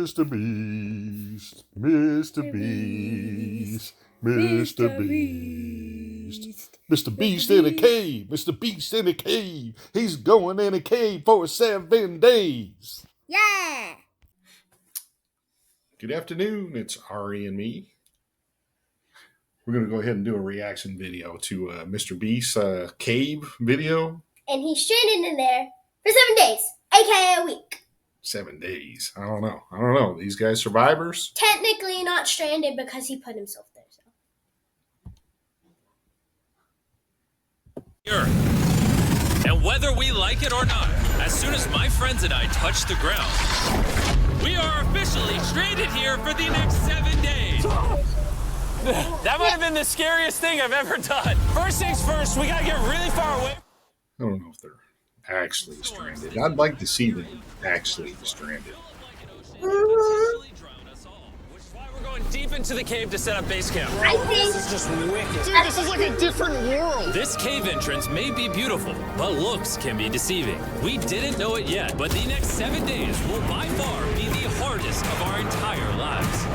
Mr. Beast, Mr. Beast, Mr. Beast, Mr. Beast in a cave, Mr. Beast in a cave. He's going in a cave for 7 days. Yeah. Good afternoon, it's Ari and me. We're going to go ahead and do a reaction video to Mr. Beast's cave video. And he's stranded in there for 7 days, aka a week. 7 days. I don't know. These guys survivors? Technically not stranded because he put himself there. And whether we like it or not, as soon as my friends and I touch the ground, we are officially stranded here for the next 7 days. That might have been the scariest thing I've ever done. First things first, we gotta get really far away. I don't know if they're actually stranded. I'd like to see them actually stranded. Which is why we're going deep into the cave to set up base camp. I think This is just wicked. Dude, this is like a different world. This cave entrance may be beautiful, but looks can be deceiving. We didn't know it yet, but the next 7 days will by far be the hardest of our entire lives.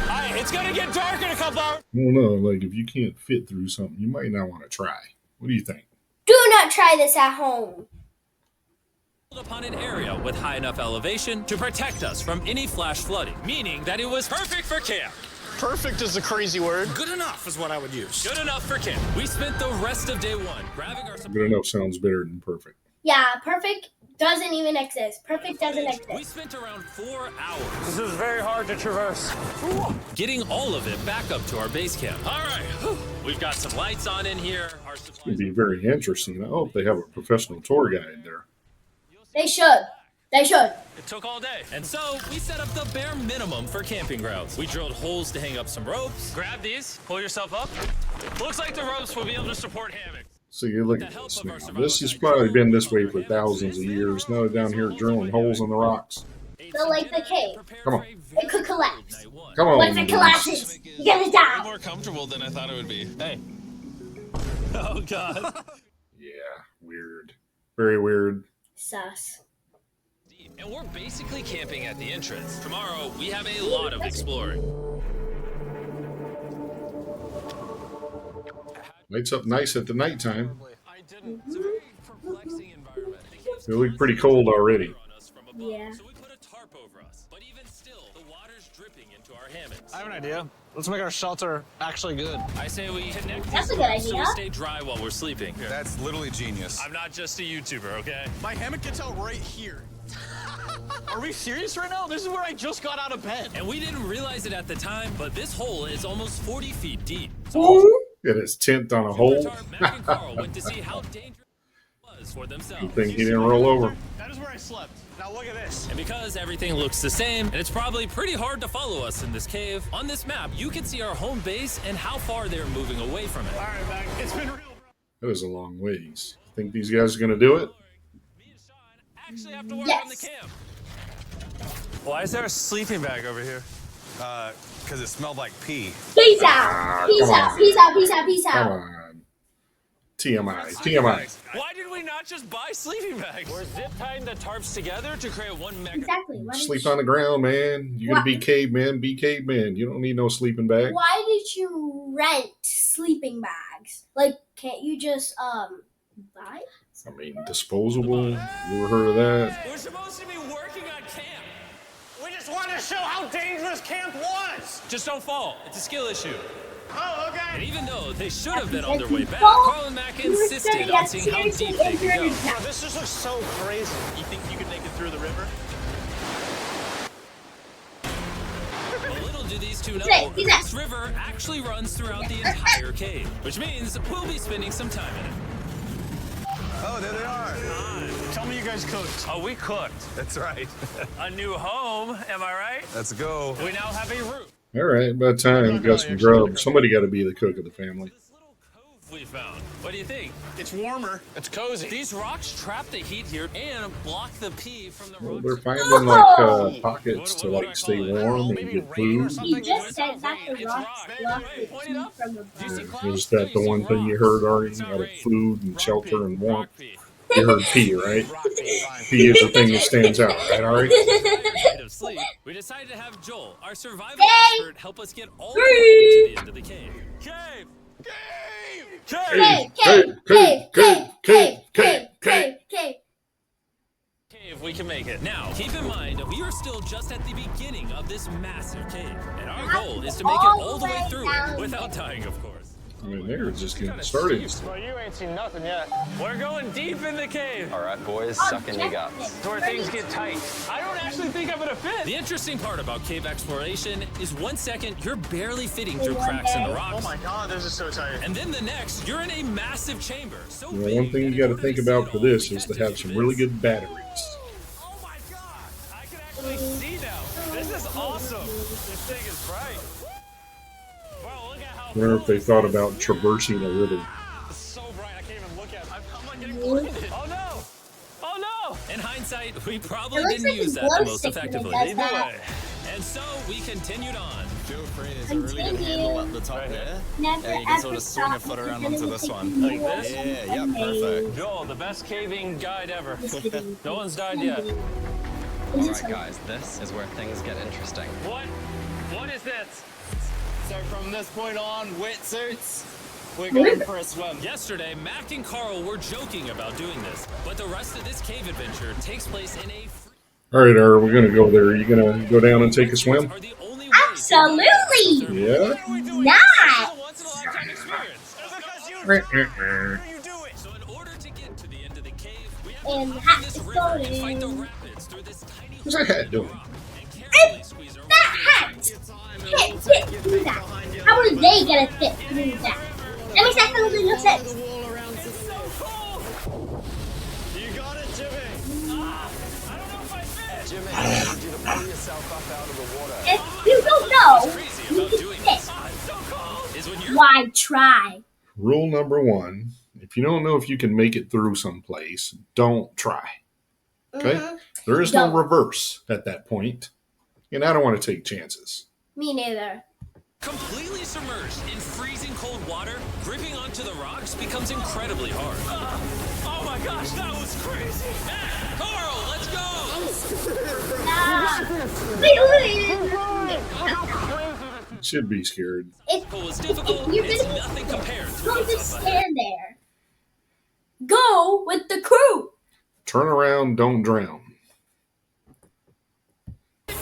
Alright, it's gonna get dark in a couple hours. I don't know, like if you can't fit through something, you might not want to try. What do you think? do not try this at home. Upon an area with high enough elevation to protect us from any flash flooding, meaning that it was perfect for camp. Perfect is a crazy word. Good enough is what I would use. Good enough for camp. We spent the rest of day one grabbing our Good enough sounds better than perfect. Yeah, perfect doesn't even exist. Perfect doesn't exist. We spent around 4 hours. This is very hard to traverse. Getting all of it back up to our base camp. All right, we've got some lights on in here. Our It's going to be very interesting. I hope they have a professional tour guide there. They should. They should. It took all day. And so we set up the bare minimum for camping grounds. We drilled holes to hang up some ropes. Grab these, pull yourself up. Looks like the ropes will be able to support hammocks. So you look at this now. This has probably been this way for thousands of years. Now they're down here drilling holes in the rocks. So like the cave. Come on. It could collapse. Come on. Once it collapses, you're gonna die. More comfortable than I thought it would be. Hey. Oh, God. Yeah, weird. Very weird. Sus. And we're basically camping at the entrance. Tomorrow, we have a lot of exploring. Lights up nice at the nighttime. I didn't. It's a very perplexing environment. They look pretty cold already. Yeah. So we put a tarp over us. But even still, the water's dripping into our hammocks. I have an idea. Let's make our shelter actually good. I say we connect That's these a good ropes so we idea. stay dry while we're sleeping. That's literally genius. I'm not just a YouTuber, okay? My hammock gets out right here. Are we serious right now? This is where I just got out of bed. And we didn't realize it at the time, but this hole is almost 40 feet deep. Got his tent on a hole. Mac and Carl went to see how dangerous it was for themselves. Good thing he didn't roll over. That is where I slept. Now look at this. And because everything looks the same, and it's probably pretty hard to follow us in this cave, on this map, you can see our home base and how far they're moving away from it. All right, Mac. It's been real, bro. That is a long ways. Think these guys are going to do it? Me and Sean actually have to work on the Yes. camp. Why is there a sleeping bag over here? Because it smelled like pee. Peace out. Peace come out. on. Peace out. Peace out. Peace Come out. on. TMI. Why did we not just buy sleeping bags? We're zip tying the tarps together to create one mega. Exactly. Why did Sleep on the ground, man. You're going to be cavemen. Be cavemen. You don't need no sleeping bag. Why did you rent sleeping bags? Like, can't you just buy? I mean, disposable. You ever heard of that? We're supposed to be working on camp. We just want to show how dangerous camp was. Just don't fall. It's a skill issue. Oh, And okay. even though they should have been on their If you way back, fall, Carl and Mac you were insisted studying on that seeing how seriously deep they could injured go. now. Bro, this just looks so crazy. You think you could make it through the river? Little do these two know, He's this river actually runs throughout the entire cave, which means we'll be spending some time in it. Oh, there they are. Tell me you guys cooked. Oh, we cooked. That's right. A new home, am I right? Let's go. We now have a roof. All right, about time. Got some grub. Somebody got to be the cook of the family. This little cove we found. What do you think? It's warmer. It's cozy. These rocks trap the heat here and block the pee from the Well, rocks. they're finding like pockets to like stay warm and get food. He just said that the rocks block the Point it heat up. from the Do you see burn. clouds? Is that the one thing you heard already? It's not Out of rain. food and Rock shelter pee. and warmth. Rock pee. You heard P, right? P is the thing that stands out, right, Ari? Tired of sleep, we decided to have Joel, our survival expert, help us get all the way to the end of the cave. Cave! Cave, cave, cave, cave, cave, cave, cave, cave. Cave, we can make it. Now, keep in mind, we are still just at the beginning of this massive cave, and our goal is to make it all the way through it without dying, of course. I mean, they're just getting started. Well, you ain't seen nothing yet. We're going deep in the cave. All right, boys, suck in your guts. It's where things get tight. I don't actually think I'm gonna fit. The interesting part about cave exploration is 1 second you're barely fitting through cracks in the Oh rocks, my god, this is so tight. and then the next you're in a massive chamber. So You know, big one thing that you got to in think order about see for it this all, is we to had have some do really this. good batteries. Oh my god! I can actually see now. This is awesome. This thing is bright. Wow, look at how I wonder if they thought about traversing a river. it's so bright. I can't even look at it. I'm like getting blinded. Oh no! Oh no! In hindsight, we probably It looks didn't like a use that glow the most stick when it effectively. does Either that. way. And so we continued on. Feel free, is it really gonna handle up the top there? Never And you can sort ever of swing a stop foot if around you're onto gonna this take one. Like this? Yeah, perfect. Joel, the best caving guide ever. Mr. No one's died yet. Alright guys, this is where things get interesting. What? What is this? So from this point on, wetsuits, we're going for a swim. Yesterday, Mac and Carl were joking about doing this, but the rest of this cave adventure takes place in a free. All right, Ari, we're going to go there. Are you going to go down and take a swim? Are the only way Absolutely. Yeah? Not. a once in a lifetime experience. So in order to get to the end of the cave, we have And to hat hop in this is river and going. fight the rapids through this tiny What's that hat doing? rock and carefully squeeze our way That hat can't fit through that. How are they gonna fit through that? That makes absolutely no sense. You got it, Jimmy. I don't know if I fit. Jimmy, I need you to pull yourself up out of the water. If you don't know, Crazy you about can doing this fit. is when you're Why try? Rule number one, if you don't know if you can make it through someplace, don't try. Okay? There is no Don't. reverse at that point, and I don't want to take chances. Me neither. completely submerged in freezing cold water, gripping onto the rocks becomes incredibly hard. Oh my gosh, that was crazy. Matt, Carl, let's go. Should be scared. If It was difficult. you're It's gonna nothing compared to don't what's just up ahead. stand there. Go with the crew. Turn around, don't drown. We're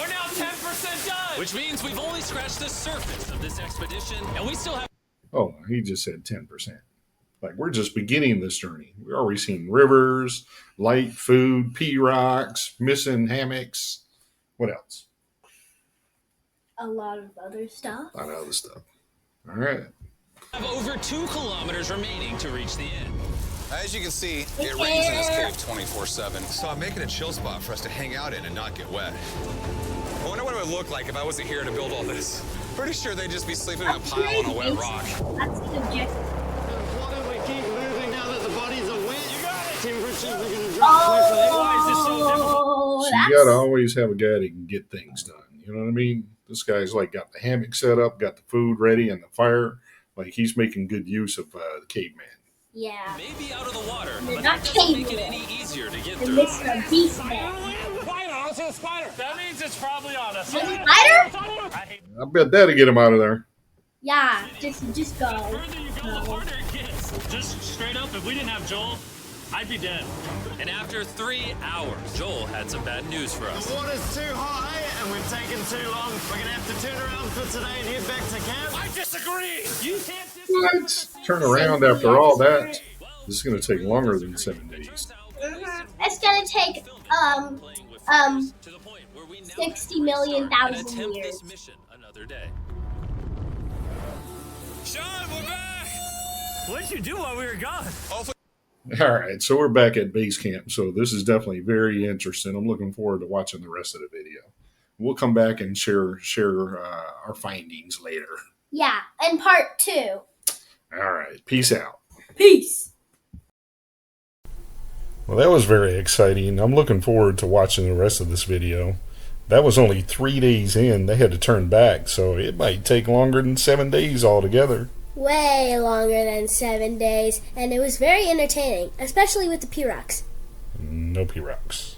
now 10% done, which means we've only scratched the surface of this expedition, and we still have. Oh, he just said 10%. Like, we're just beginning this journey. We've already seen rivers, light food, pea rocks, missing hammocks. What else? A lot of other stuff. A lot of other stuff. All right. Have over 2 kilometers remaining to reach the end. As you can see, it rains in this cave 24/7. So I'm making a chill spot for us to hang out in and not get wet. I wonder what it would look like if I wasn't here to build all this. Pretty sure they'd just be sleeping in a pile on a wet rock. That's subjective. Why don't we keep moving now that the bodies are wet? You got it. Temperatures are going to drop quickly. Why is this so difficult? Oh, So you gotta always have a guy that can get things done. You know what I mean? This guy's like got the hammock set up, got the food ready, and the fire. Like he's making good use of the caveman. yeah. Maybe out of the water, They're but not that doesn't make it cavemen. any easier to get The through. Mr. Beastman. Spider! I see a spider! That means it's probably on us. The spider? I hate I bet that'll get him out of there. Yeah, just go. the further you go, the harder it gets. Just straight up, if we didn't have Joel, I'd be dead. And after 3 hours, Joel had some bad news for us. The water's too high and we've taken too long. We're going to have to turn around for today and head back to camp. I disagree! You can't What? Turn around after all that. This is gonna take longer than 7 days. It's gonna take to the point where we now 60 million and thousand attempt years. this mission another day. Sean, we're back! What'd you do while we were gone? All right, so we're back at base camp. So this is definitely very interesting. I'm looking forward to watching the rest of the video. We'll come back and share our findings later. Yeah, and part 2. All right, peace out. Peace. Well, that was very exciting. I'm looking forward to watching the rest of this video. That was only 3 days in. They had to turn back, so it might take longer than 7 days altogether. way longer than 7 days, and it was very entertaining, especially with the P-Rocks. No P-Rocks.